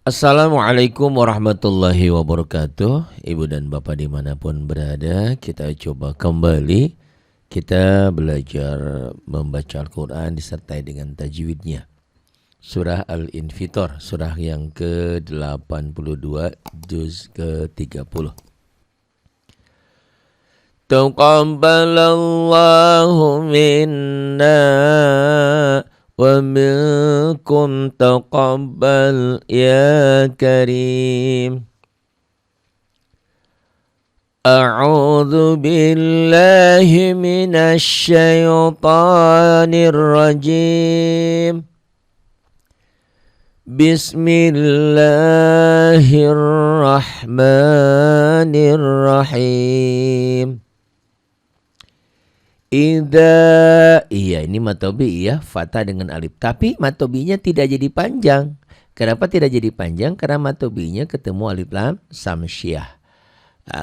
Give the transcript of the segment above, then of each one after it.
Assalamualaikum warahmatullahi wabarakatuh. Ibu dan bapak dimanapun berada, kita coba kembali. Kita belajar membaca Al-Quran disertai dengan tajwidnya. Surah Al-Infitor, surah yang ke-82, juz ke-30. Taqabbalallahu minna ومنكم تقبل يا كريم أعوذ بالله من الشيطان الرجيم بسم الله الرحمن الرحيم Iya ini matobi ya, fathah dengan alif. Tapi matobinya tidak jadi panjang. Kenapa tidak jadi panjang? Karena matobinya ketemu alif lam samsyah.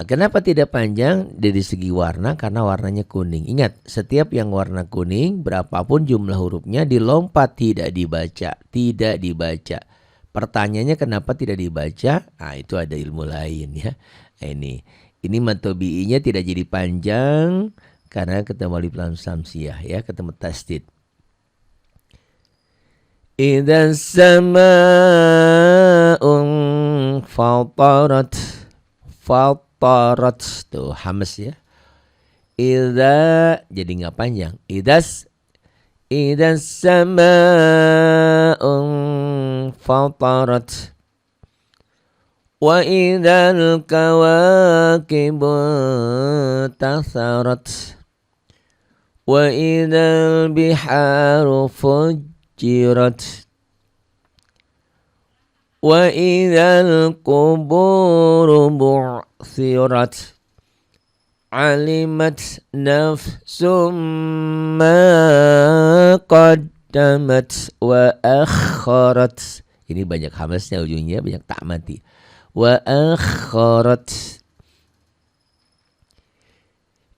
Kenapa tidak panjang? Dari segi warna, karena warnanya kuning. Ingat, setiap yang warna kuning, berapapun jumlah hurufnya, dilompat, tidak dibaca. Tidak dibaca. Pertanyaannya kenapa tidak dibaca? Itu ada ilmu lain ya. Ini matobinya tidak jadi panjang karena ketemu alif lam samsiyah ya, ketemu tasdid. Idza samaa'un fatarat. Fatarat tuh hamas ya. Idza jadi nggak panjang. Idza samaa'un fatarat. Wa idzal kawakibu tatharat. Wa idzal biharu fujirat. Wa idzal quburu bu'thirat. Alimat nafsum ma qaddamat wa akharat. Ini banyak hamasnya ujungnya, banyak tak mati. Wa akharat.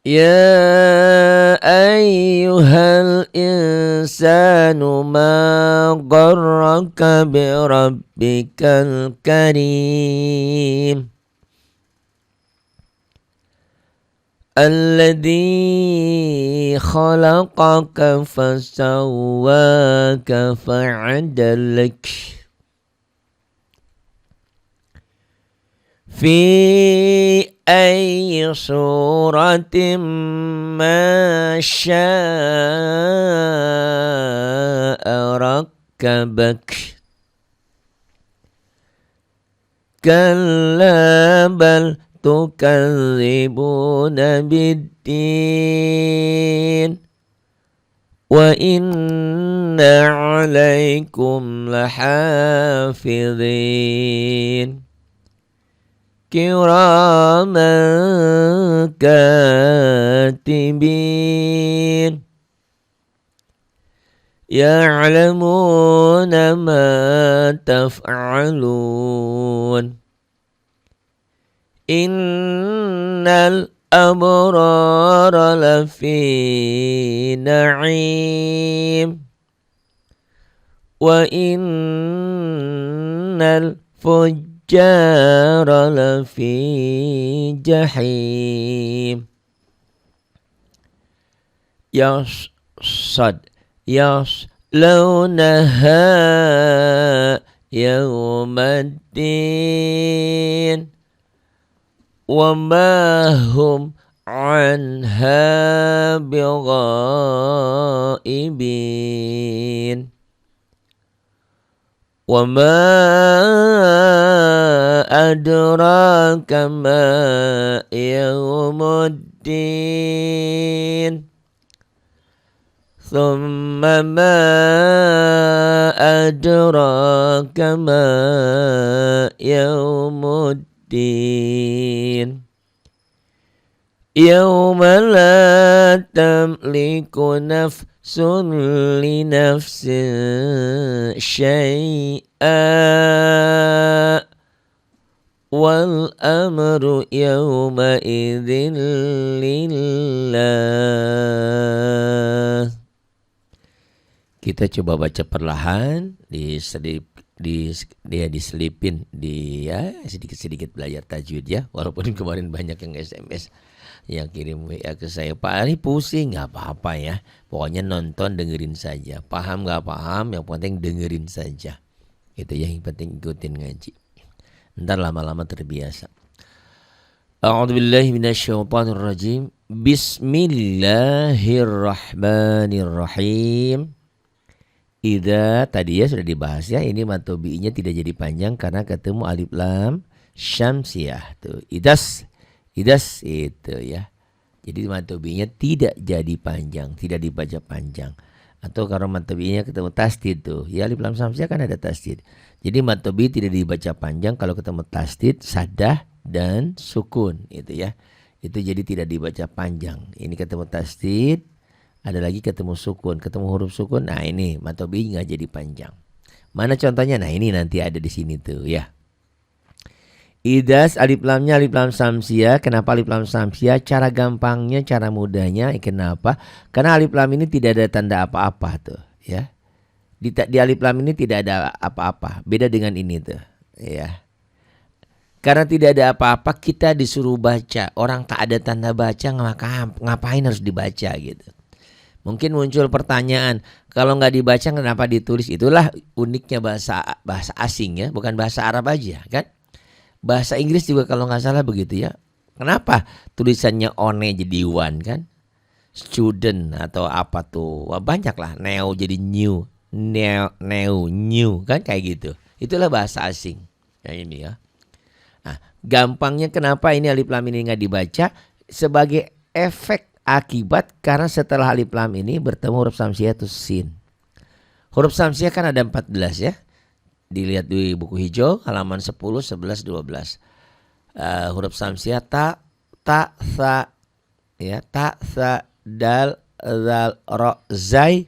Ya ayyuhal insanu ma gharraka bi rabbikal karim alladzi khalaqaka fasawwaka fa'adalak fi أي صورة ما شاء ركبك كلا بل تكذبون بالدين وإن عليكم لحافظين كراما كاتبين يعلمون ما تفعلون إن الأبرار لفي نعيم وإن الفجار لفي جحيم يصلونها يوم الدين وما هم عنها بغائبين وما أدراك ما يوم الدين ثم ما أدراك ما يوم الدين يوم لا تملك نفس لنفس شيئا والأمر يومئذ لله. Kita coba baca perlahan, dia diselipin ya sedikit-sedikit belajar tajwid ya. Walaupun kemarin banyak yang SMS yang kirim WA ke saya, Pak Ari pusing, nggak apa-apa ya. Pokoknya nonton dengerin saja. Paham nggak paham, yang penting dengerin saja. Itu ya, yang penting ikutin ngaji. Ntar lama-lama terbiasa. A'udzubillahi minasyaitonirrajim. Bismillahirrahmanirrahim. Idza tadi ya sudah dibahas ya. Ini matobi'nya tidak jadi panjang karena ketemu alif lam syamsiyah tuh. Idas itu ya. Jadi matobi'nya tidak jadi panjang, tidak dibaca panjang. Atau kalau matobi'nya ketemu tasdid tuh. Ya alif lam syamsiyah kan ada tasdid. Jadi matobi tidak dibaca panjang kalau ketemu tasdid, saddah dan sukun itu ya. Itu jadi tidak dibaca panjang. Ini ketemu tasdid, ada lagi ketemu sukun, ketemu huruf sukun. Nah ini matobi nggak jadi panjang. Mana contohnya? Nah ini nanti ada di sini tuh ya. Idas alif lamnya alif lam samsia. Kenapa alif lam samsia? Cara gampangnya, cara mudahnya. Kenapa? Karena alif lam ini tidak ada tanda apa-apa tuh ya. Di alif lam ini tidak ada apa-apa. Beda dengan ini tuh ya. Karena tidak ada apa-apa kita disuruh baca. Orang tak ada tanda baca ngapain harus dibaca gitu. Mungkin muncul pertanyaan, kalau nggak dibaca kenapa ditulis? Itulah uniknya bahasa asing ya, bukan bahasa Arab aja kan. Bahasa Inggris juga kalau nggak salah begitu ya. Kenapa tulisannya one jadi one kan? Student atau apa tuh? Wah, banyak lah. Neo jadi new, new kan kayak gitu. Itulah bahasa asing. Yang ini ya. Nah, gampangnya kenapa ini alif lam ini nggak dibaca? Sebagai efek akibat karena setelah alif lam ini bertemu huruf samsiah itu sin. Huruf samsiah kan ada 14 ya. Dilihat di buku hijau halaman 10, 11, 12. Huruf samsiah ta, sa ya, ta, sa, dal, zal, ro, zai,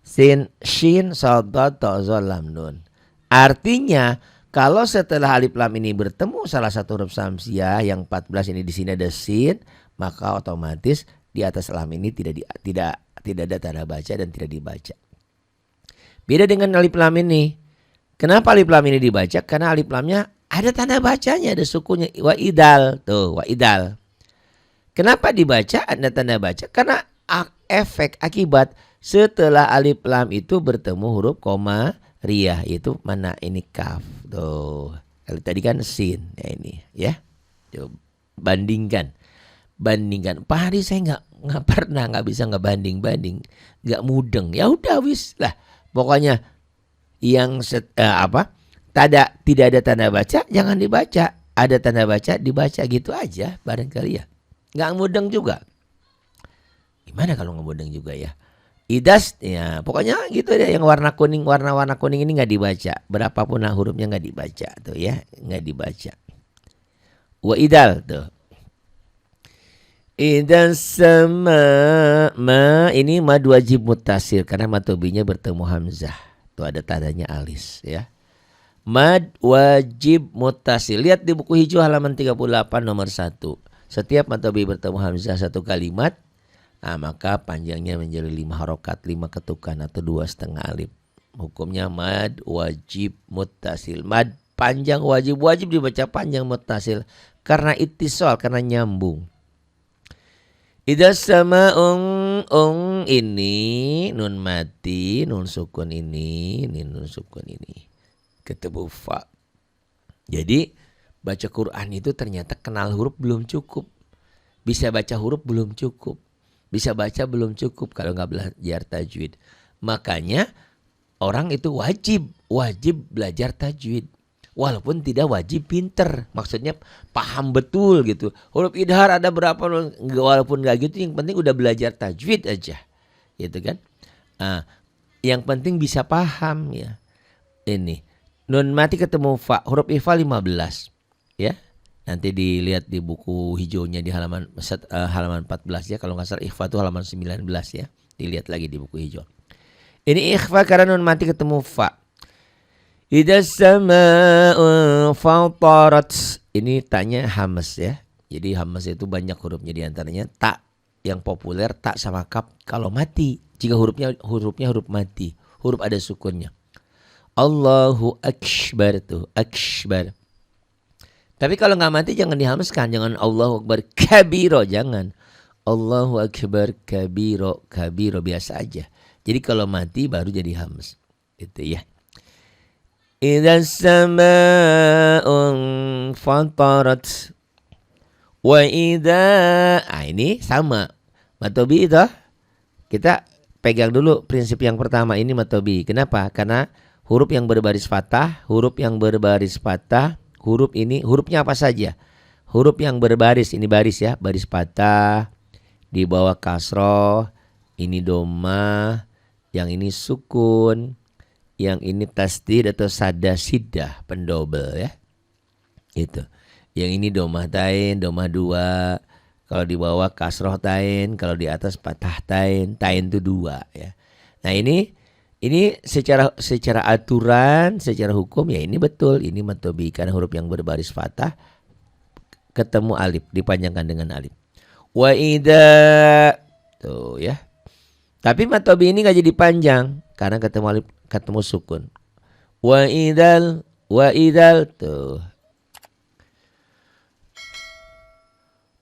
sin, shin, sad, ta, za, lam, nun. Artinya kalau setelah alif lam ini bertemu salah satu huruf samsiah yang 14 ini di sini ada sin, maka otomatis di atas lam ini tidak ada tanda baca dan tidak dibaca. Beda dengan alif lam ini. Kenapa alif lam ini dibaca? Karena alif lamnya ada tanda bacanya, ada sukunya wa idal tuh, wa idal. Kenapa dibaca ada tanda baca? Karena efek akibat setelah alif lam itu bertemu huruf koma riyah, itu mana ini kaf tuh. Kalau tadi kan sin ya ini ya. Coba bandingkan. Pak Hari saya nggak pernah nggak bisa ngebanding nggak mudeng. Ya udah wis lah. Pokoknya yang tidak ada tanda baca jangan dibaca. Ada tanda baca dibaca gitu aja barangkali ya. Nggak mudeng juga. Gimana kalau nggak mudeng juga ya? Idas ya pokoknya gitu deh, yang warna kuning ini nggak dibaca, berapapun hurufnya nggak dibaca tuh ya, nggak dibaca. Wa idal tuh. Idas sama ini mad wajib muttasil karena matobinya bertemu hamzah. Tuh ada tandanya alis ya. Mad wajib muttasil. Lihat di buku hijau halaman 38 nomor 1. Setiap matobi bertemu hamzah satu kalimat, nah, maka panjangnya menjadi 5 harokat, 5 ketukan atau 2,5 alif. Hukumnya mad wajib muttasil. Mad panjang wajib dibaca panjang muttasil karena ittisal, karena nyambung. Idza sama ini nun mati, nun sukun ini nun sukun ini ketemu fa. Jadi baca Quran itu ternyata kenal huruf belum cukup. Bisa baca huruf belum cukup. Bisa baca belum cukup kalau nggak belajar tajwid. Makanya orang itu wajib belajar tajwid. Walaupun tidak wajib pinter. Maksudnya paham betul gitu. Huruf idhar ada berapa, walaupun nggak gitu, yang penting udah belajar tajwid aja. Gitu kan. Nah, yang penting bisa paham ya. Ini. Nun mati ketemu fa. Huruf ifa 15. Ya. Nanti dilihat di buku hijaunya di halaman 14 ya. Kalau nggak salah ikhfa itu halaman 19 ya. Dilihat lagi di buku hijau. Ini ikhfa karena nun mati ketemu fa. Idza sama'u fatarat. Ini tanya hamas ya. Jadi hamas itu banyak hurufnya, di antaranya ta yang populer, ta sama kaf kalau mati. Jika hurufnya huruf mati, huruf ada sukunnya. Allahu akbar tuh, akbar. Tapi kalau nggak mati jangan dihamskan, jangan Allahu akbar kabiro, jangan. Allahu akbar kabiro, kabiro biasa aja. Jadi kalau mati baru jadi hams. Gitu ya. Idza sama'un fatarat wa idza, ini sama. Matobi itu kita pegang dulu prinsip yang pertama ini matobi. Kenapa? Karena huruf yang berbaris fathah, huruf yang berbaris fathah, huruf ini hurufnya apa saja? Huruf yang berbaris ini baris ya, baris fathah, di bawah kasroh, ini doma, yang ini sukun, yang ini tasdid atau sada sidah pendobel ya. Itu. Yang ini domah tain, domah dua. Kalau di bawah kasroh tain, kalau di atas patah tain, tain itu dua ya. Nah ini secara aturan, secara hukum ya ini betul, ini matobi karena huruf yang berbaris fathah ketemu alif, dipanjangkan dengan alif. Wa idza, tuh ya. Tapi matobi ini nggak jadi panjang karena ketemu alif, ketemu sukun. Wa idal tuh.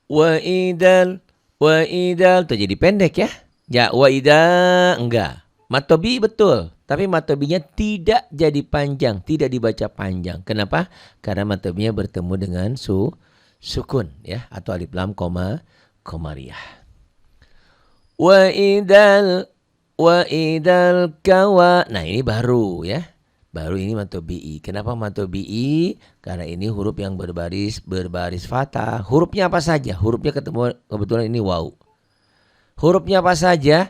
Wa idal tuh jadi pendek ya. Ya wa idal enggak. Matobi betul, tapi matobinya tidak jadi panjang, tidak dibaca panjang. Kenapa? Karena matobinya bertemu dengan sukun ya, atau alif lam komariah. Wa idal kawa. Nah ini baru ya. Baru ini matobi'i. Kenapa matobi'i? Karena ini huruf yang berbaris fathah. Hurufnya apa saja? Hurufnya ketemu kebetulan ini waw. Hurufnya apa saja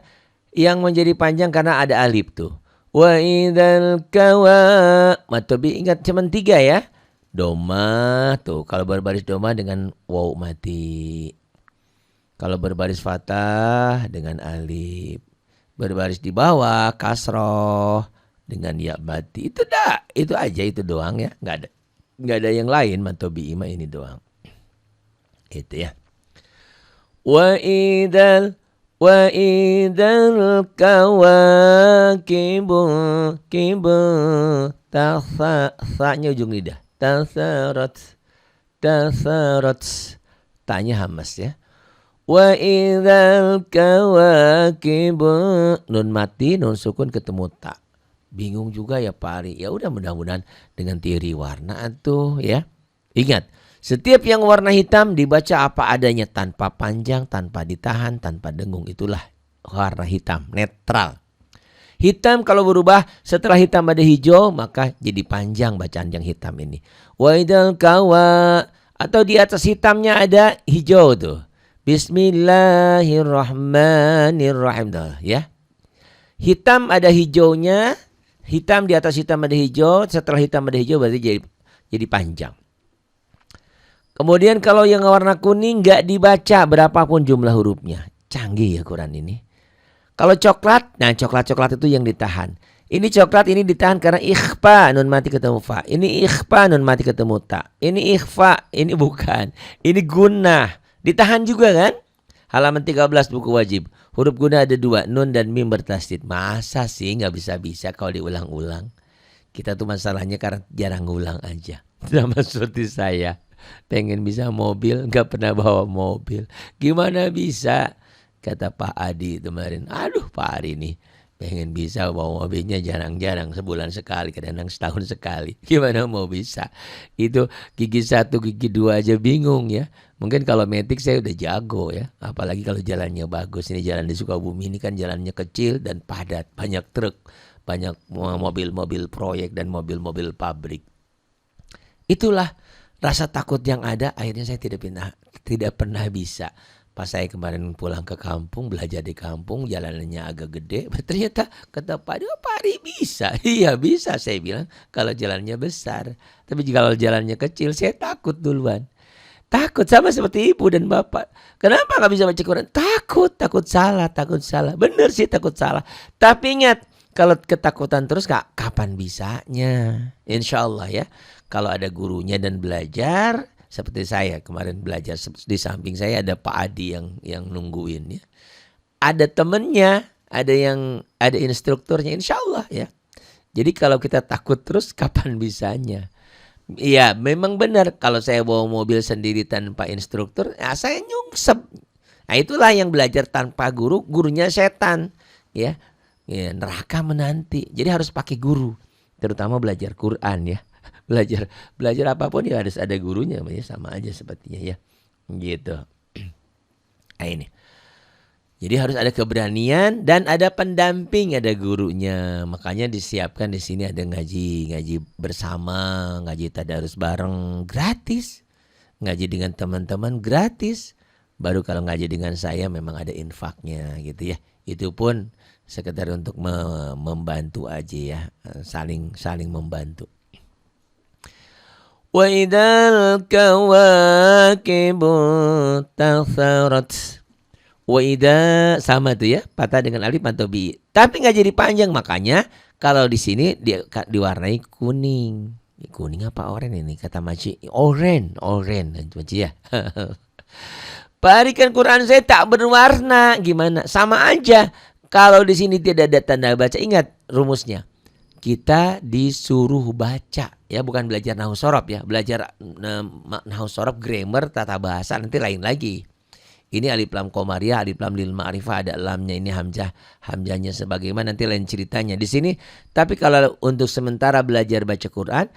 yang menjadi panjang karena ada alif tuh. Wa idzal kawa. Matobi ingat cuma 3 ya. Doma tuh. Kalau berbaris doma dengan waw mati. Kalau berbaris fathah dengan alif. Berbaris di bawah kasroh dengan ya mati. Itu dah, itu aja, itu doang ya. Nggak ada yang lain. Matobi ima ini doang. Itu ya. Wa idzal kawakibu ta-nya ujung lidah. Tasarat. Ta-nya hamas ya. Wa idzal kawakibu, nun mati, nun sukun ketemu ta. Bingung juga ya Pak Ari. Ya udah mudah-mudahan dengan teori warna tuh ya. Ingat, setiap yang warna hitam dibaca apa adanya, tanpa panjang, tanpa ditahan, tanpa dengung. Itulah warna hitam, netral. Hitam kalau berubah setelah hitam ada hijau, maka jadi panjang bacaan yang hitam ini. Wa idzal kawa, atau di atas hitamnya ada hijau tuh. Bismillahirrahmanirrahim tuh ya. Hitam ada hijaunya, hitam di atas hitam ada hijau, setelah hitam ada hijau berarti jadi panjang. Kemudian kalau yang warna kuning nggak dibaca berapapun jumlah hurufnya. Canggih ya Quran ini. Kalau coklat, nah coklat itu yang ditahan. Ini coklat ini ditahan karena ikhfa, nun mati ketemu fa. Ini ikhfa, nun mati ketemu ta. Ini ikhfa, ini bukan. Ini gunnah, ditahan juga kan? Halaman 13 buku wajib. Huruf gunnah ada 2, nun dan mim bertasdid. Masa sih nggak bisa kalau diulang-ulang? Kita tuh masalahnya karena jarang ngulang aja. Sama seperti saya. Pengen bisa mobil, nggak pernah bawa mobil. Gimana bisa? Kata Pak Adi kemarin. Aduh Pak Ari nih, pengen bisa bawa mobilnya jarang-jarang, sebulan sekali, kadang-kadang setahun sekali. Gimana mau bisa? Itu gigi 1, gigi 2 aja bingung ya. Mungkin kalau metik saya udah jago ya. Apalagi kalau jalannya bagus. Ini jalan di Sukabumi ini kan jalannya kecil dan padat. Banyak truk, banyak mobil-mobil proyek dan mobil-mobil pabrik. Itulah rasa takut yang ada, akhirnya saya tidak pernah bisa. Pas saya kemarin pulang ke kampung, belajar di kampung, jalanannya agak gede. Ternyata kata Pak Ari bisa. Iya bisa saya bilang kalau jalannya besar. Tapi kalau jalannya kecil saya takut duluan. Takut sama seperti ibu dan bapak. Kenapa gak bisa baca Quran? Takut salah. Bener sih takut salah. Tapi ingat, kalau ketakutan terus kapan bisanya? Insya Allah ya. Kalau ada gurunya dan belajar, seperti saya kemarin belajar, di samping saya ada Pak Adi yang nungguin ya. Ada temennya, ada instrukturnya, insya Allah ya. Jadi kalau kita takut terus kapan bisanya? Iya, memang benar kalau saya bawa mobil sendiri tanpa instruktur, ya saya nyungsep. Nah, itulah yang belajar tanpa guru, gurunya setan, ya. Ya, neraka menanti. Jadi harus pakai guru, terutama belajar Quran ya. Belajar belajar apapun ya harus ada gurunya, ya sama aja sepertinya ya. Gitu. Nah, ini. Jadi harus ada keberanian dan ada pendamping, ada gurunya. Makanya disiapkan di sini ada ngaji bersama, ngaji tadarus bareng gratis. Ngaji dengan teman-teman gratis. Baru kalau ngaji dengan saya memang ada infaknya gitu ya. Itu pun sekedar untuk membantu aja ya, saling membantu. Wa idzal kawakibu tatharat. Wa idza sama tuh ya, patah dengan alif atau bi. Tapi nggak jadi panjang, makanya kalau di sini dia diwarnai kuning. Kuning apa oranye ini kata Maci? Oranye Maci ya. Parikan Quran saya tak berwarna, gimana? Sama aja. Kalau di sini tidak ada tanda baca, ingat rumusnya. Kita disuruh baca ya, bukan belajar nahwu sorob ya. Belajar nahwu sorob, grammar, tata bahasa nanti lain lagi. Ini alif lam qamariyah, alif lam lil ma'rifah, ada lamnya ini hamzah, hamzahnya sebagaimana nanti lain ceritanya di sini. Tapi kalau untuk sementara belajar baca Quran,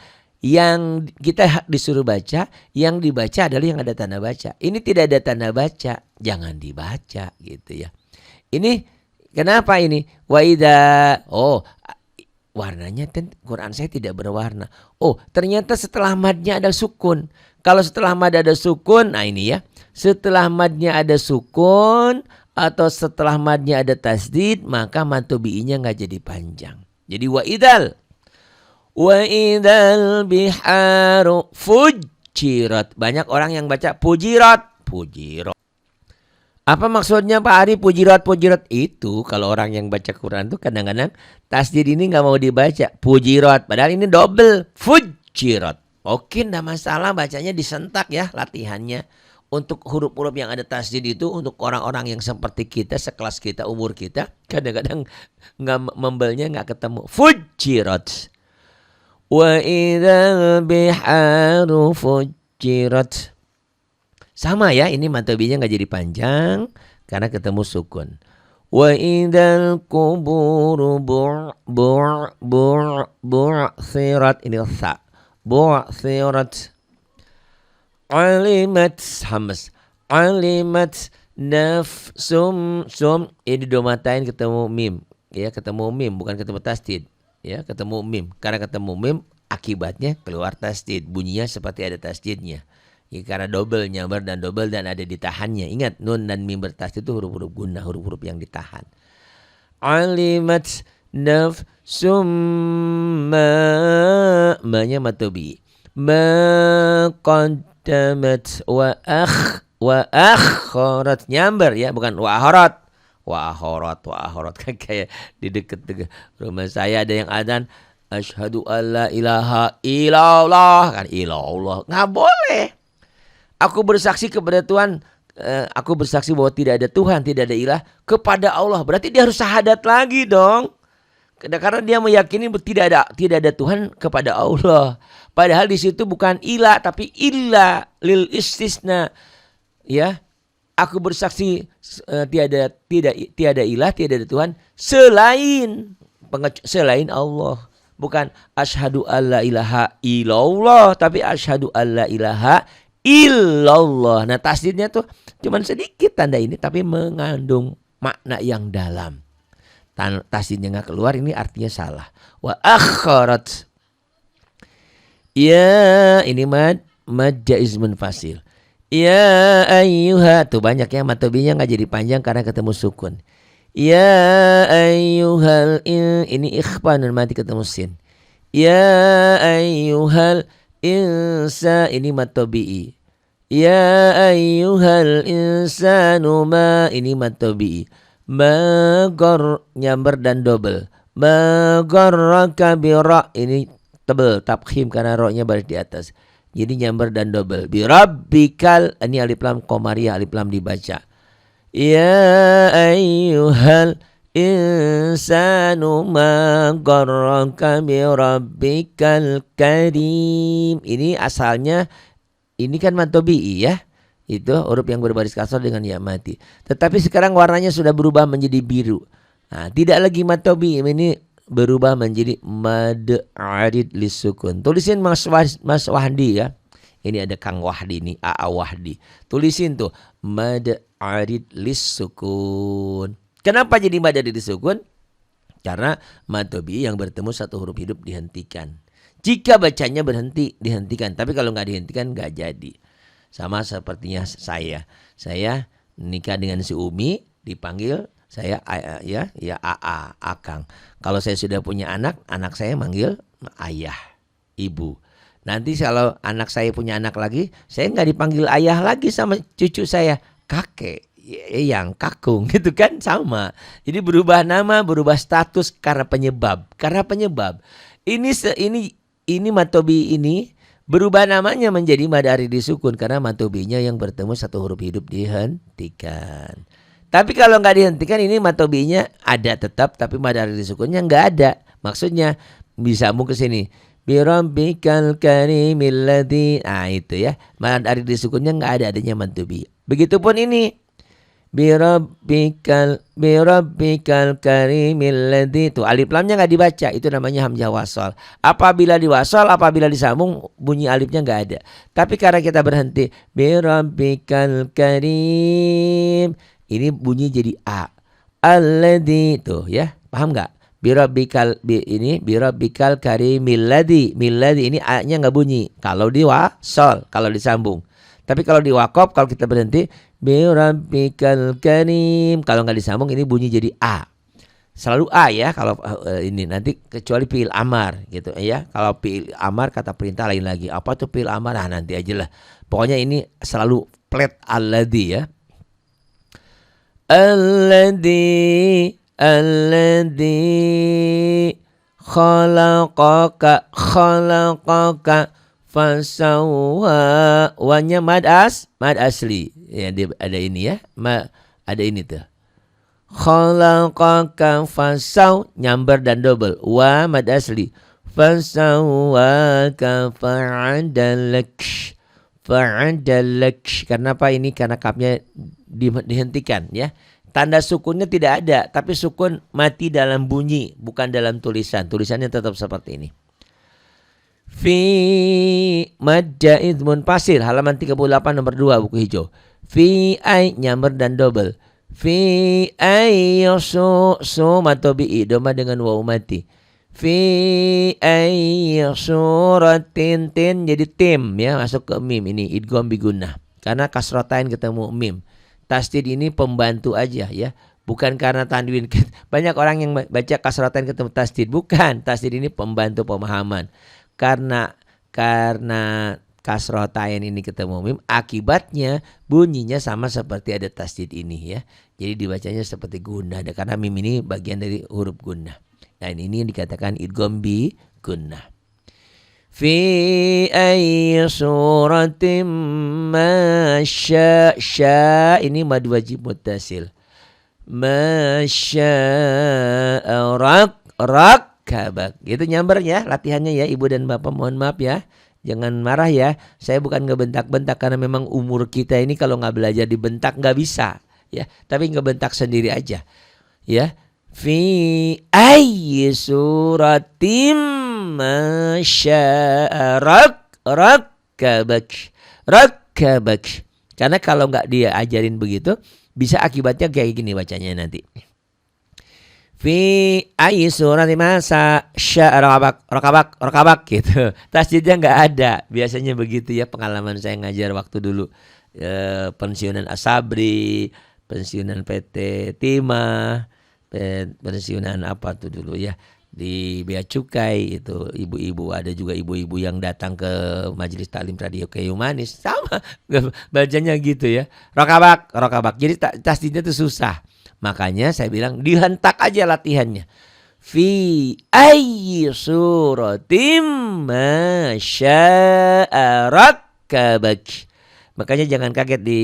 yang kita disuruh baca, yang dibaca adalah yang ada tanda baca. Ini tidak ada tanda baca, jangan dibaca gitu ya. Ini kenapa ini? Wa idza, oh warnanya Quran saya tidak berwarna. Oh, ternyata setelah madnya ada sukun. Kalau setelah mad ada sukun, nah ini ya. Setelah madnya ada sukun atau setelah madnya ada tasdid, maka mad tabi'inya nggak jadi panjang. Jadi wa idal biharu fujirat. Banyak orang yang baca pujirat. Apa maksudnya Pak Ari pujirat? Itu kalau orang yang baca Quran tuh kadang-kadang tasdid ini nggak mau dibaca pujirat, padahal ini double fujirat. Oke, enggak masalah, bacanya disentak ya latihannya. Untuk huruf-huruf yang ada tasdid itu untuk orang-orang yang seperti kita, sekelas kita, umur kita, kadang-kadang nggak membelnya nggak ketemu. Fujirat. Wa idzal biharu fujirat. Sama ya, ini matobinya nggak jadi panjang karena ketemu sukun. Wa idzal quburu bu'thirat, ini sa. Bu'thirat. Alimat hamas. Alimat nafsum sum, ini domatain ketemu mim. Ya, ketemu mim bukan ketemu tasdid. Ya, ketemu mim. Karena ketemu mim akibatnya keluar tasdid. Bunyinya seperti ada tasdidnya. Ya, karena double, nyambar dan double dan ada ditahannya. Ingat, nun dan mim bertasdid itu huruf-huruf gunnah, huruf-huruf yang ditahan. Alimat nafsum ma-nya matobi. Ma qaddamat wa akharat, nyambar ya, bukan wa akharat kayak di dekat rumah saya ada yang adzan asyhadu alla ilaha illallah, kan illallah nggak boleh. Aku bersaksi kepada Tuhan, aku bersaksi bahwa tidak ada Tuhan, tidak ada ilah kepada Allah. Berarti dia harus syahadat lagi dong. Karena dia meyakini tidak ada Tuhan kepada Allah. Padahal di situ bukan ilah tapi illah lil istisna. Ya. Aku bersaksi tiada ilah, tidak ada Tuhan selain Allah. Bukan asyhadu alla ilaha illallah tapi asyhadu alla ilaha illallah. Nah, tasdidnya tuh cuman sedikit tanda ini tapi mengandung makna yang dalam. Tasdidnya nggak keluar, ini artinya salah. Wa akharat. Ya, ini mad jaiz munfasil. Ya ayyuha, tuh banyak yang matobinya nggak jadi panjang karena ketemu sukun. Ya ayyuhal, ini ikhfanun mati ketemu sin. Ya ayyuhal insa, ini matobi'i. Ya ayyuhal insanu ma, ini matobi'i. Magor, nyamber dan double. Magorraka bira, ini tebel tafkhim karena ro-nya baris di atas. Jadi nyamber dan double. Birabbikal, ini alif lam qamariyah, alif lam dibaca. Ya ayyuhal insanu ma gharraka bi rabbikal karim. Ini asalnya ini kan mad tabi'i ya. Itu huruf yang berbaris kasar dengan ya mati. Tetapi sekarang warnanya sudah berubah menjadi biru. Nah, tidak lagi mad tabi'i, ini berubah menjadi mad arid lisukun. Tulisin Mas Wahdi ya. Ini ada Kang Wahdi nih, AA Wahdi. Tulisin tuh mad arid lisukun. Kenapa jadi mad arid lisukun? Karena mad tabi'i yang bertemu satu huruf hidup dihentikan. Jika bacanya berhenti, dihentikan. Tapi kalau nggak dihentikan nggak jadi. Sama sepertinya saya nikah dengan si Umi, dipanggil saya ya AA, Akang. Kalau saya sudah punya anak saya manggil ayah, ibu. Nanti kalau anak saya punya anak lagi, saya nggak dipanggil ayah lagi sama cucu saya, kakek, yang kakung gitu kan, sama. Jadi berubah nama, berubah status karena penyebab. Ini mad tabi'i ini berubah namanya menjadi mad arid disukun karena mad tabi'inya yang bertemu satu huruf hidup dihentikan. Tapi kalau nggak dihentikan ini mad tabi'inya ada tetap, tapi mad arid disukunnya nggak ada. Maksudnya bisa ke sini. Bi rabbikal karimil ladzi. Nah itu ya. Mad arid disukunnya nggak ada, adanya mad tabi'i. Begitupun ini. Bi rabbikal karimil ladzi. Tuh alif lamnya nggak dibaca, itu namanya hamzah wasal. Apabila diwasal, apabila disambung bunyi alifnya nggak ada. Tapi karena kita berhenti bi rabbikal karim, ini bunyi jadi a. Alladzi, tuh ya, paham nggak? Bi rabbikal karimil ladzi. Milladzi ini a-nya nggak bunyi kalau diwasal, kalau disambung. Tapi kalau di wakaf, kalau kita berhenti bi rabbikal karim, kalau nggak disambung ini bunyi jadi a. Selalu a ya kalau ini, nanti kecuali fi'il amar gitu ya. Kalau fi'il amar kata perintah lain lagi. Apa tuh fi'il amar? Nah nanti aja lah. Pokoknya ini selalu flat alladzi ya. Alladzi khalaqaka fasawwa, wanya mad asli ya, ada ini ya, ada ini tuh, khalaqaka fasaw, nyamber dan double, wa mad asli, fasawwaka fa'adalak. Karena apa ini? Karena kapnya dihentikan ya. Tanda sukunnya tidak ada, tapi sukun mati dalam bunyi, bukan dalam tulisan. Tulisannya tetap seperti ini. Fi madda idmun pasir, halaman 38 nomor 2 buku hijau. Fi ay, nyamber dan double. Fi ay su matobi'i, doma dengan waw mati. Fi ay suratin, tin jadi tim ya, masuk ke mim. Ini idgham bi gunnah karena kasratain ketemu mim. Tasdid ini pembantu aja ya, bukan karena tanwin. Banyak orang yang baca kasratain ketemu tasdid, bukan. Tasdid ini pembantu pemahaman. Karena kasrotain ini ketemu mim, akibatnya bunyinya sama seperti ada tasdid ini ya. Jadi dibacanya seperti gunnah, karena mim ini bagian dari huruf gunnah. Nah ini yang dikatakan idgham bi gunnah. Fi ayyi suratim ma sya, ini mad wajib muttasil. Ma syaa rakkabak. Gitu nyambernya, latihannya ya ibu dan bapak, mohon maaf ya. Jangan marah ya. Saya bukan ngebentak-bentak karena memang umur kita ini kalau nggak belajar dibentak nggak bisa ya. Tapi ngebentak sendiri aja ya. Fi ayyi suratim ma syaa rakkabak. Karena kalau nggak dia ajarin begitu, bisa akibatnya kayak gini bacanya nanti. Fi ayyi surati ma syaa rakabak gitu. Tasdidnya nggak ada. Biasanya begitu ya, pengalaman saya ngajar waktu dulu pensiunan Asabri, pensiunan PT Timah, pensiunan apa tuh dulu ya di Bea Cukai, itu ibu-ibu, ada juga ibu-ibu yang datang ke majelis taklim radio Kayu Manis, sama bacanya gitu ya, rokabak. Jadi tasdidnya tuh susah, makanya saya bilang dihentak aja latihannya. Fi ayyi suratim ma syaa rakkabak. Makanya jangan kaget di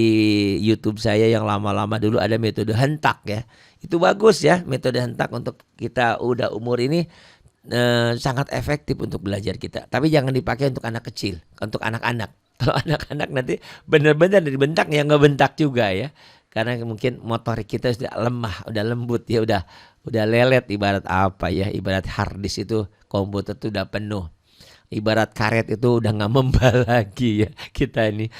YouTube saya yang lama-lama dulu ada metode hentak ya. Itu bagus ya, metode hentak untuk kita udah umur ini sangat efektif untuk belajar kita. Tapi jangan dipakai untuk anak kecil, untuk anak-anak. Kalau anak-anak nanti benar-benar dibentak ya ngebentak juga ya. Karena mungkin motorik kita sudah lemah, udah lembut ya, udah lelet ibarat apa ya, ibarat hard disk itu komputer itu udah penuh. Ibarat karet itu udah nggak membal lagi ya kita ini.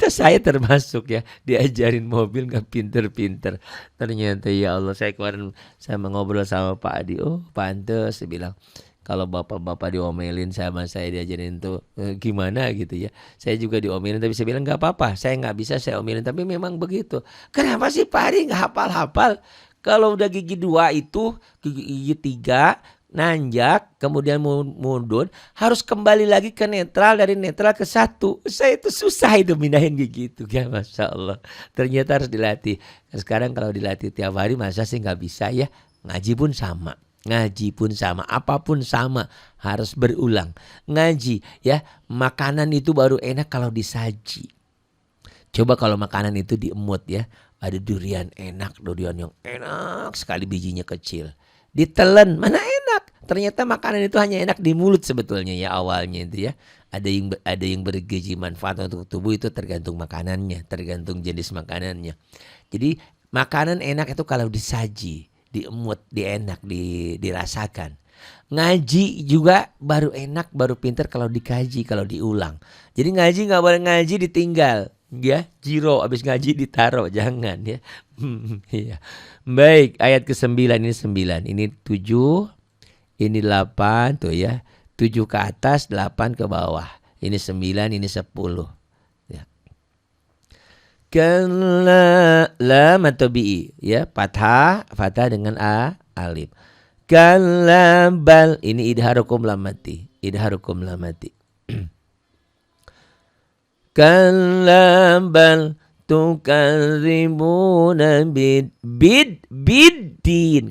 Saya termasuk ya diajarin mobil nggak pinter-pinter. Ternyata ya Allah saya ngobrol sama Pak Adi. Oh pantes, saya bilang kalau bapak-bapak diomelin sama saya diajarin tuh gimana gitu ya. Saya juga diomelin tapi saya bilang nggak apa-apa. Saya nggak bisa saya omelin tapi memang begitu. Kenapa sih Pak Adi nggak hafal-hafal? Kalau udah gigi 2 itu gigi 3 nanjak kemudian mundur harus kembali lagi ke netral, dari netral ke 1. Saya itu susah itu mindahin gigi itu ya, Masya Allah. Ternyata harus dilatih. Sekarang kalau dilatih tiap hari masa sih nggak bisa ya. Ngaji pun sama, apapun sama, harus berulang. Ngaji ya, makanan itu baru enak kalau disaji. Coba kalau makanan itu diemut ya, ada durian enak, durian yang enak sekali bijinya kecil. Ditelan mana enak, ternyata makanan itu hanya enak di mulut sebetulnya ya awalnya itu ya. Ada yang bergizi manfaat untuk tubuh itu tergantung makanannya, tergantung jenis makanannya. Jadi makanan enak itu kalau disaji, diemut, dirasakan. Ngaji juga baru enak, baru pinter kalau dikaji, kalau diulang. Jadi ngaji nggak boleh ngaji ditinggal ya, jiro abis ngaji ditaruh, jangan ya. Iya. Baik, ayat ke-9 ini 9, ini 7, ini 8 tuh ya. 7 ke atas, 8 ke bawah. Ini 9, ini 10. Ya. Kalla lam atau bi ya, fathah dengan alif. Kalla bal, ini idharukum lamati. Kalla bal tukadzibuna biddin.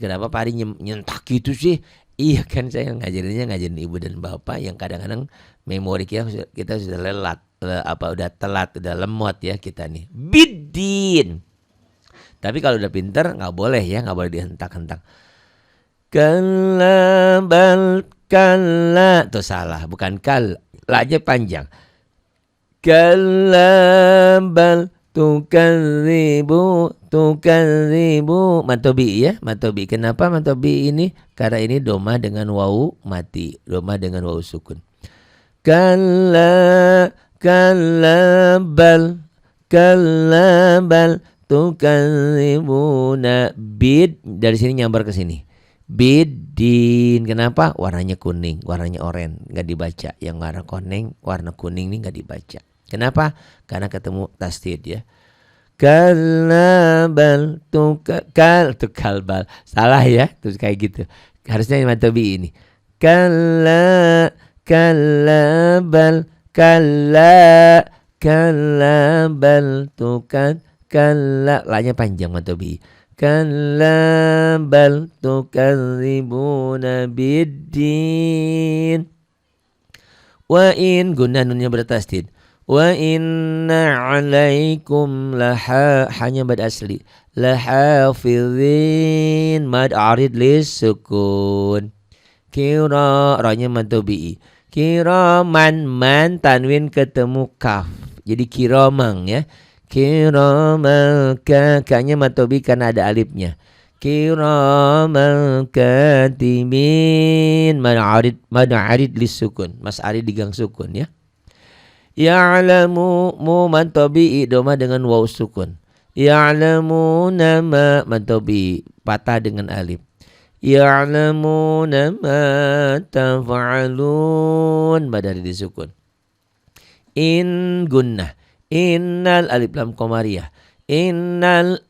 Kenapa Pak Ari nyentak gitu sih? Iya kan, saya ngajarin ibu dan bapak yang kadang-kadang memori kita sudah lelat, udah telat, udah lemot ya kita nih. Biddin. Tapi kalau udah pinter nggak boleh ya, nggak boleh dihentak-hentak. Kalla bal kalla, tuh salah, bukan kal, la-nya panjang. Kalla bal tukadzibu matobi ya, matobi. Kenapa matobi ini? Karena ini doma dengan wawu mati, doma dengan wawu sukun. Kalla bal tukadzibuna bid, dari sini nyambar ke sini. Biddin. Kenapa? Warnanya kuning, warnanya oranye, nggak dibaca. Yang warna kuning ini nggak dibaca. Kenapa? Karena ketemu tasdid ya. Kalbal kalbal. Salah ya, terus kayak gitu. Harusnya matobi ini. Kalabal kalabal tukan kalla, lanya panjang matobi. Kalabal tukadzibuna biddin. Wa in, gunnah nunnya bertasdid. Wa inna alaikum hanya mad asli, lahafizin, mad arid lis sukun. Kira, ranya mantobi'i. Kiraman, man tanwin ketemu kaf, jadi kiramang ya. Kiraman, ka-nya mantobi karena ada alifnya. Kiraman katibin, mad arid lis sukun, mas arid digang sukun ya. Ya'lamu, mu mantobi doma dengan waw sukun. Ya'lamu nama mantobi patah dengan alif. Ya'lamu nama taf'alun, badari disukun. In gunnah. Innal alif lam qamariyah. Innal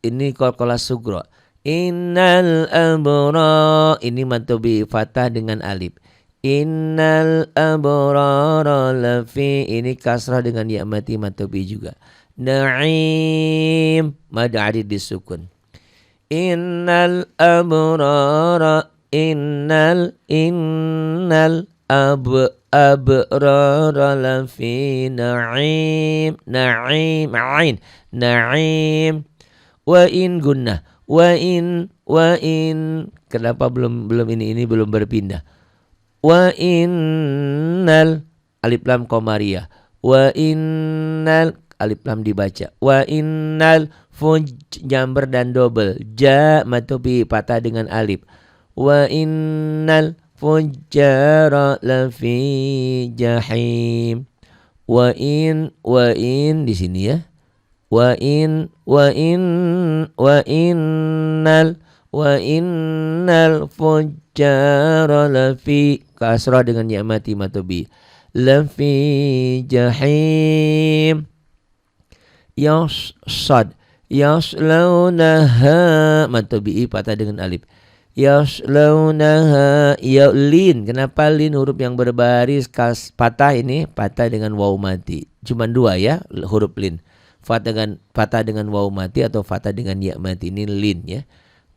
ini qalqalah sugra. Innal abra, ini mantobi fatah dengan alif. Innal abrara lafi, ini kasrah dengan ya mati matobi juga. Na'im, mad arid disukun. Innal abrara, innal abrara lafi na'im. Na'im, ain. Na'im. Wa in gunnah. Wa in. Kenapa belum ini belum berpindah? Wa innal alif lam qamariyah. Wa innal alif lam dibaca. Wa innal jamber dan double. Ja matobi patah dengan alif. Wa innal fujjara lafi jahim. Wa in di sini ya. Wa innal fujjara lafi kasrah dengan ya mati matobi. Lafi jahim. Sad yaslaunaha matobi patah dengan alif. Yaslaunaha ya lin. Kenapa lin huruf yang berbaris patah ini patah dengan waw mati. Cuman dua ya huruf lin. Patah dengan waw mati atau patah dengan ya mati, ini lin ya.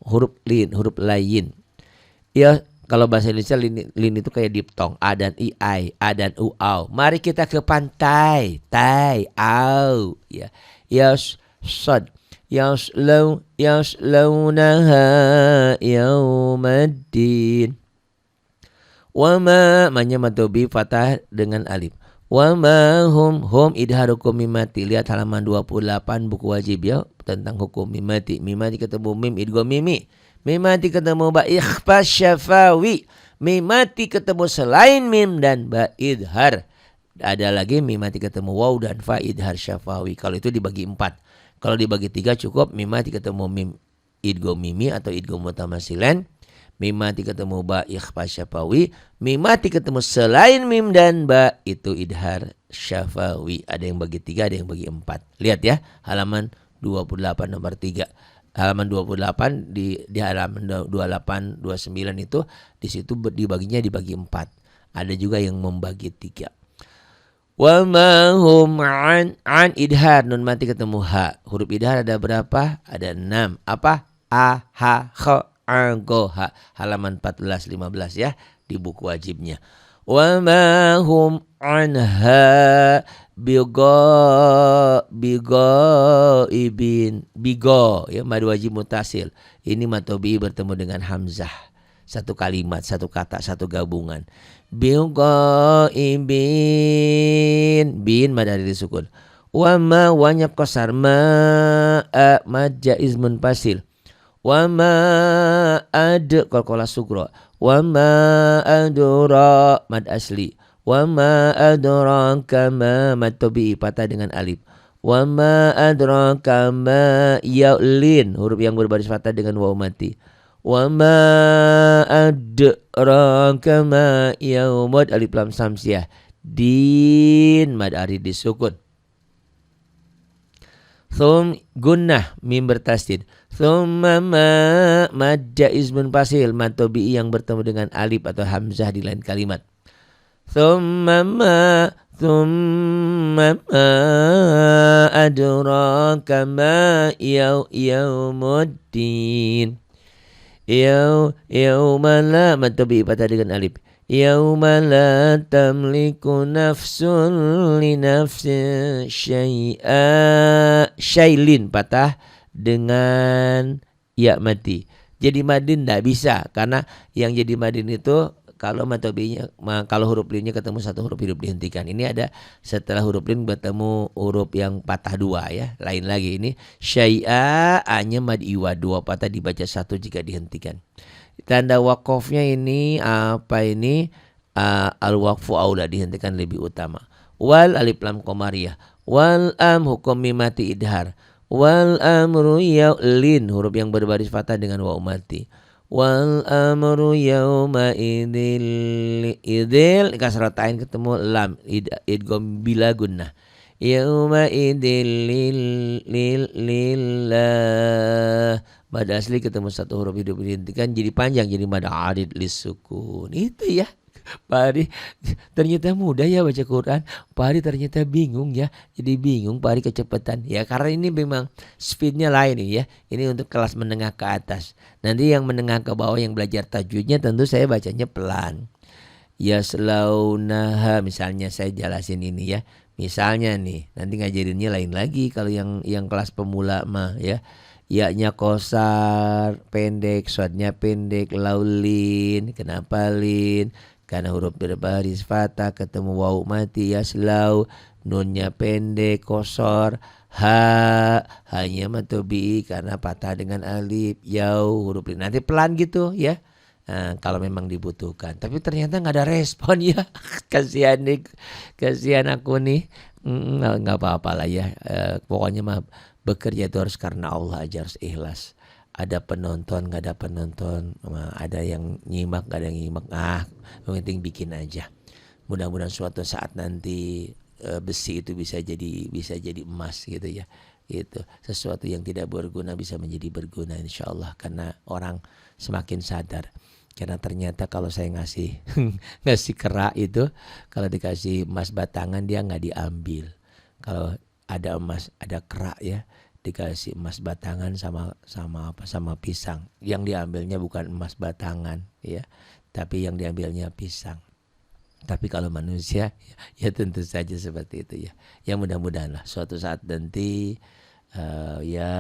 Huruf lin, huruf lain. Ya kalau bahasa Indonesia lin itu kayak diptong. A dan I, A dan U, au. Mari kita ke pantai. Tai, au. Ya. Sad yaslaunaha yaumaddin. Wama manya matobi fatah dengan alif. Wama hum idhar hukum mimati. Lihat halaman 28 buku wajib ya tentang hukum mimati. Mimati ketemu mim idgham mimi. Mimati ketemu ba ikhfa syafawi. Mimati ketemu selain mim dan ba idhar. Ada lagi mimati ketemu waw dan fa idhar syafawi. Kalau itu dibagi 4. Kalau dibagi 3 cukup mimati ketemu mim idgham mimi atau idgham mutamasilan. Mimati ketemu ba ikhfa syafawi. Mimati ketemu selain mim dan ba itu idhar syafawi. Ada yang bagi 3, ada yang bagi 4. Lihat ya halaman 28 nomor 3. Halaman 28 di halaman 28 29 itu di situ dibaginya dibagi 4. Ada juga yang membagi 3. Wa ma hum an idhar nun mati ketemu ha. Huruf idhar ada berapa? Ada 6. Apa? A, ha, kha, a, go, ha. Halaman 14 15 ya di buku wajibnya. Wa ma hum anha bigo ya mad wajib mutasil. Ini matobi bertemu dengan hamzah. Satu kalimat, satu kata, satu gabungan. Bin mad dari disukun. Wa ma wanya qasar ma mad jaiz munfasil. Wa ma ad qalqalah sugra. Wa ma adra mad asli. Wa ma adraka ma mad tabii patah dengan alif. Wa ma adraka ma yaulin huruf yang berbaris patah dengan waw mati. Wa ma adraka ma yaumud alif lam samsiah. Din mad arid disukun. Thum gunnah mim bertasdid. Thumma ma mad jaiz munfasil mad tabii yang bertemu dengan alif atau hamzah di lain kalimat. Thumma ma adraka ma yaumuddin. Yauma la mad tabii patah dengan alif. Yauma la tamliku nafsun li nafsin syailin patah dengan ya mati. Jadi madin tidak bisa karena yang jadi madin itu kalau matobinya, kalau huruf linnya ketemu satu huruf hidup dihentikan. Ini ada setelah huruf lin bertemu huruf yang patah 2 ya. Lain lagi ini syai'a a-nya mad iwa 2 patah dibaca 1 jika dihentikan. Tanda wakofnya ini apa ini? Al-waqfu aula dihentikan lebih utama. Wal alif lam qamariyah. Wal am hukum mimati idhar. Wal amru yaulin huruf yang berbaris fathah dengan waw mati. Wal amru yauma idil kasratain ketemu lam idgham bila gunnah. Yauma idil lillah mad asli ketemu satu huruf hidup dihentikan jadi panjang jadi mad arid lisukun. Itu ya Pak Ari ternyata mudah ya baca Quran. Pak Ari ternyata bingung ya. Jadi bingung Pak Ari kecepatan. Ya karena ini memang speednya lain ya. Ini untuk kelas menengah ke atas. Nanti yang menengah ke bawah yang belajar tajwidnya tentu saya bacanya pelan. yaslaunaha, misalnya saya jelasin ini ya. Misalnya nih, nanti ngajarinnya lain lagi kalau yang kelas pemula mah ya. Ya-nya kosar, pendek, shadnya pendek, laulin. Kenapa lin? Karena huruf berbaris fathah ketemu wawu mati yaslau, nunnya pendek, kosor. Hanya matobi karena patah dengan alif, yau huruf lin. Nanti pelan gitu ya. Kalau memang dibutuhkan. Tapi ternyata nggak ada respon ya. Kasihan nih, kasihan aku nih. Nggak apa-apa lah ya. Pokoknya mah bekerja itu harus karena Allah aja, harus ikhlas. Ada penonton, nggak ada penonton, ada yang nyimak, nggak ada yang nyimak. Yang penting bikin aja. Mudah-mudahan suatu saat nanti besi itu bisa jadi emas gitu ya. Itu sesuatu yang tidak berguna bisa menjadi berguna insya Allah, karena orang semakin sadar. Karena ternyata kalau saya ngasih ngasih kerak itu, kalau dikasih emas batangan dia nggak diambil. Kalau ada emas, ada kerak ya, dikasih emas batangan sama pisang, yang diambilnya bukan emas batangan ya, tapi yang diambilnya pisang. Tapi kalau manusia ya tentu saja seperti itu ya. Ya mudah-mudahan lah suatu saat nanti ya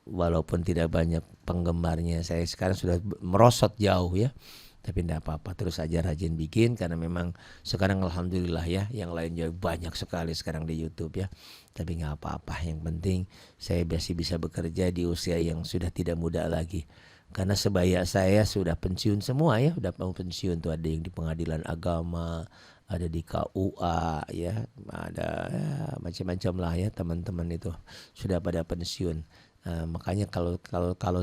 walaupun tidak banyak penggemarnya, saya sekarang sudah merosot jauh ya. Tapi tidak apa-apa, terus aja rajin bikin, karena memang sekarang alhamdulillah ya, yang lain juga banyak sekali sekarang di YouTube ya. Tapi nggak apa-apa, yang penting saya masih bisa bekerja di usia yang sudah tidak muda lagi. Karena sebaya saya sudah pensiun semua ya, udah mau pensiun tuh, ada yang di pengadilan agama, ada di KUA ya, ada ya, macam-macam lah ya, teman-teman itu sudah pada pensiun. Makanya kalau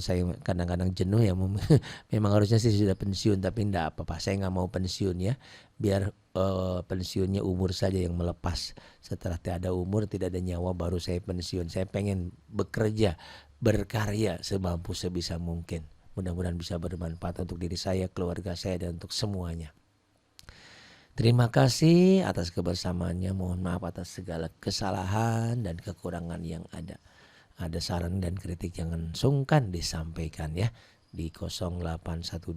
saya kadang-kadang jenuh ya, memang harusnya sih sudah pensiun, tapi enggak apa-apa, saya nggak mau pensiun ya, biar pensiunnya umur saja yang melepas. Setelah tiada umur, tidak ada nyawa, baru saya pensiun. Saya pengen bekerja, berkarya semampu sebisa mungkin. Mudah-mudahan bisa bermanfaat untuk diri saya, keluarga saya, dan untuk semuanya. Terima kasih atas kebersamaannya. Mohon maaf atas segala kesalahan dan kekurangan yang ada. Ada saran dan kritik jangan sungkan disampaikan ya di 0812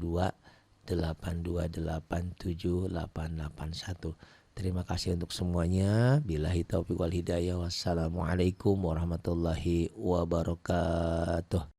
828 7881. Terima kasih untuk semuanya. Billahi taufiq wal hidayah. Wassalamualaikum warahmatullahi wabarakatuh.